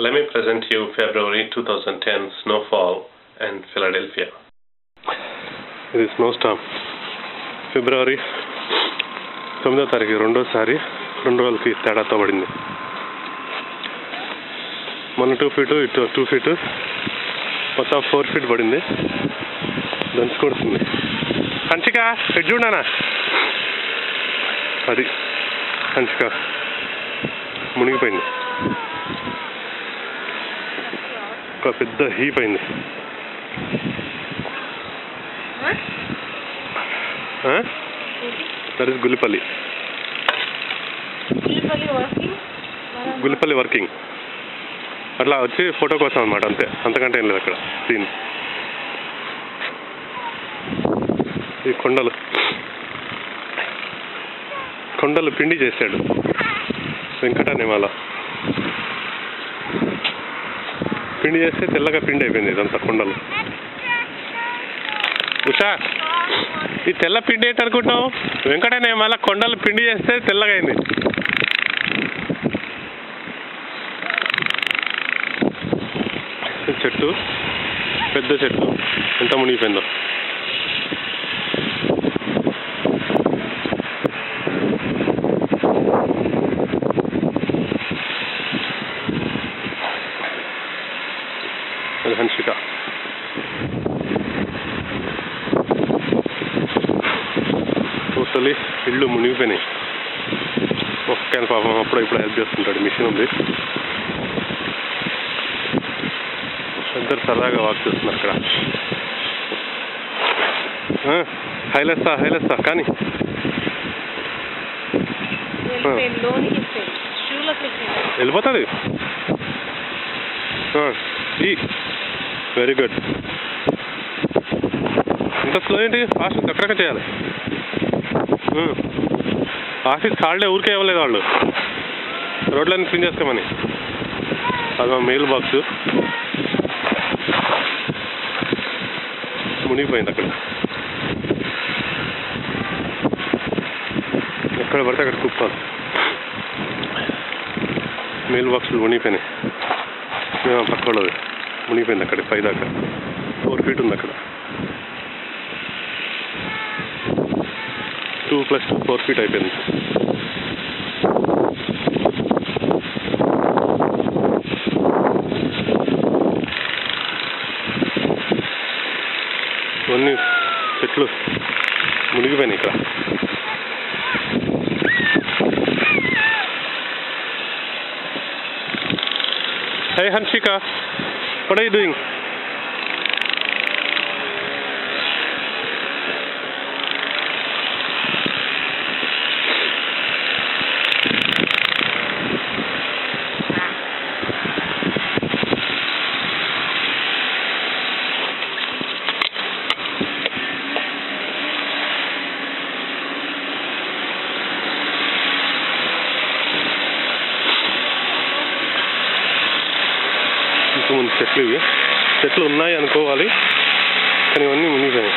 Let me present you February 2010 snowfall in Philadelphia. This SnowStorm. February 9వ తారీఖు రెండోసారి 2 రోజులకి తేడాతో పడింది. మొన్న 2 feet ఇటు 2 feet మొత్తం 4 feet పడింది. దంచి కొడుతుంది. హన్షిక ఎటు చూడనా అది హన్షిక మునిగిపోయింది. ఒక పెద్ద హీప్ అయింది. That is Gullipalli. Gullipalli working అట్లా వచ్చి ఫోటో కోసం అనమాట, అంతే, అంతకంటే ఏం లేదు అక్కడ సీన్. ఈ కొండలు పిండి చేశాడు వెంకటనేమాల. పిండి చేస్తే తెల్లగా పిండి అయిపోయింది ఇదంతా కొండలు. ఉషా, ఈ తెల్ల పిండి ఏంటి అనుకుంటున్నావు? వెంకటనేమాల కొండలు పిండి చేస్తే తెల్లగా అయింది. చెట్టు, పెద్ద చెట్టు ఎంత మునిగిపోయిందో. అది హన్షిక. టోటలీ ఇళ్ళు మునిగిపోయినాయి. ఒక్క పాపం అప్పుడు ఇప్పుడు హెల్ప్ చేస్తుంటాడు, మిషన్ ఉంది. ఇద్దరు సరదాగా వాక్ చేస్తున్నారు అక్కడ. హైలెస్తా కానీ వెళ్ళిపోతుంది. Very good. ఇంత స్లో ఏంటి? ఫాస్ట్ ఎక్కడెక్కడ చేయాలి. ఆఫీస్ హాలిడే ఊరికే ఇవ్వలేదు వాళ్ళు, రోడ్లన్నీ క్లీన్ చేసుకోమని. అది మా మెయిల్ బాక్స్ మునిగిపోయింది అక్కడ. ఎక్కడ పడితే అక్కడ కుప్పాలి. మెయిల్ బాక్సులు మునిగిపోయినాయి. పక్క వాళ్ళది మునిగిపోయింది అక్కడ, 5 దాకా 4 feet ఉంది అక్కడ. 2 + 2 4 feet అయిపోయింది. ఇవన్నీ చెట్లు మునిగిపోయినాయి ఇక్కడ. Hey Hanshika, what are you doing? చెట్లు ఉన్నాయి అనుకోవాలి, కానీ ఇవన్నీ మునిగిపోయాయి.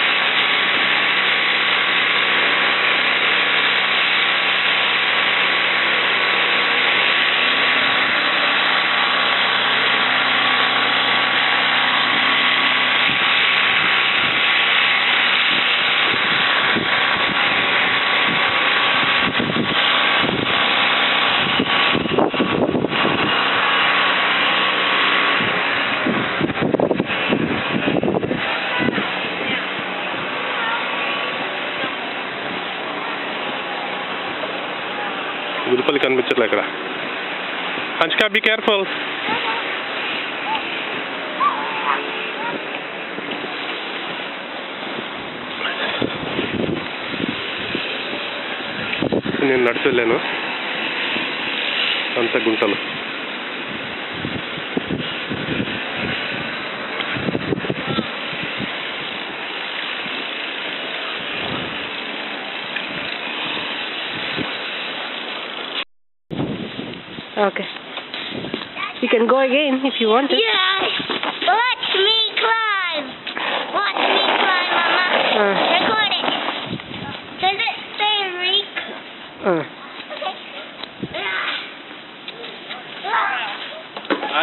గుల్లిపల్లి కనిపించట్లే ఇక్కడ. Hansika, be careful. నేను నడిచి వెళ్ళాను, అంత గుంటలు. Okay. You can go again if you want to. Yeah. Watch me climb. Watch me climb, Mama. Record it. Does it say Rick?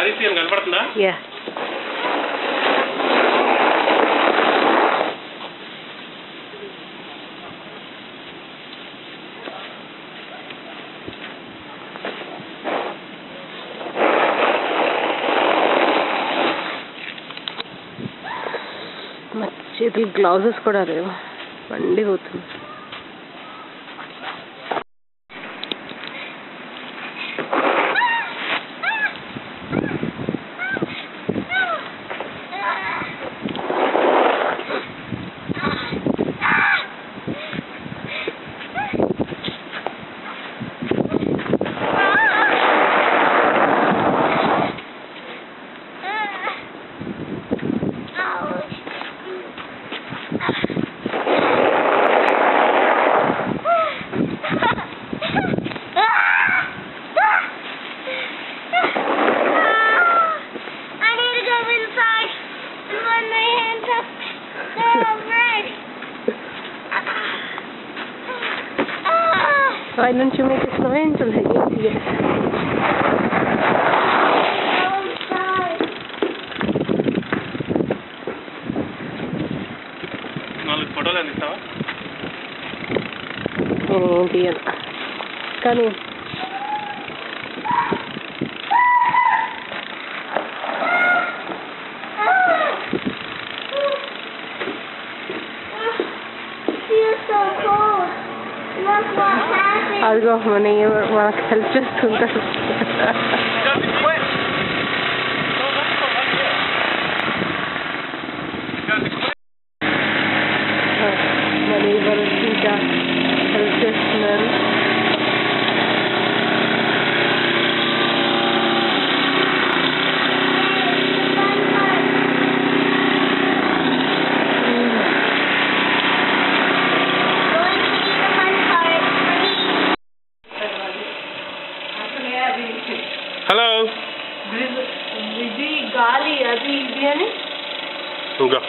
I saris ఏం కనపడుతుందా? Yeah. మా చేతులు గ్లౌజెస్ కూడా లేవు, మండిపోతుంది. Why don't you make a snow angel? Yes. నాలుగు ఫోటోలు అందిస్తావా? తీయను కానీ అదిగో మనకు హెల్ప్ చేస్తుంటారు. మరి ఎవరు ఇంకా హెల్ప్ చేస్తున్నారు. హలో, ఇది గాలి అది ఇది అని ఇంకా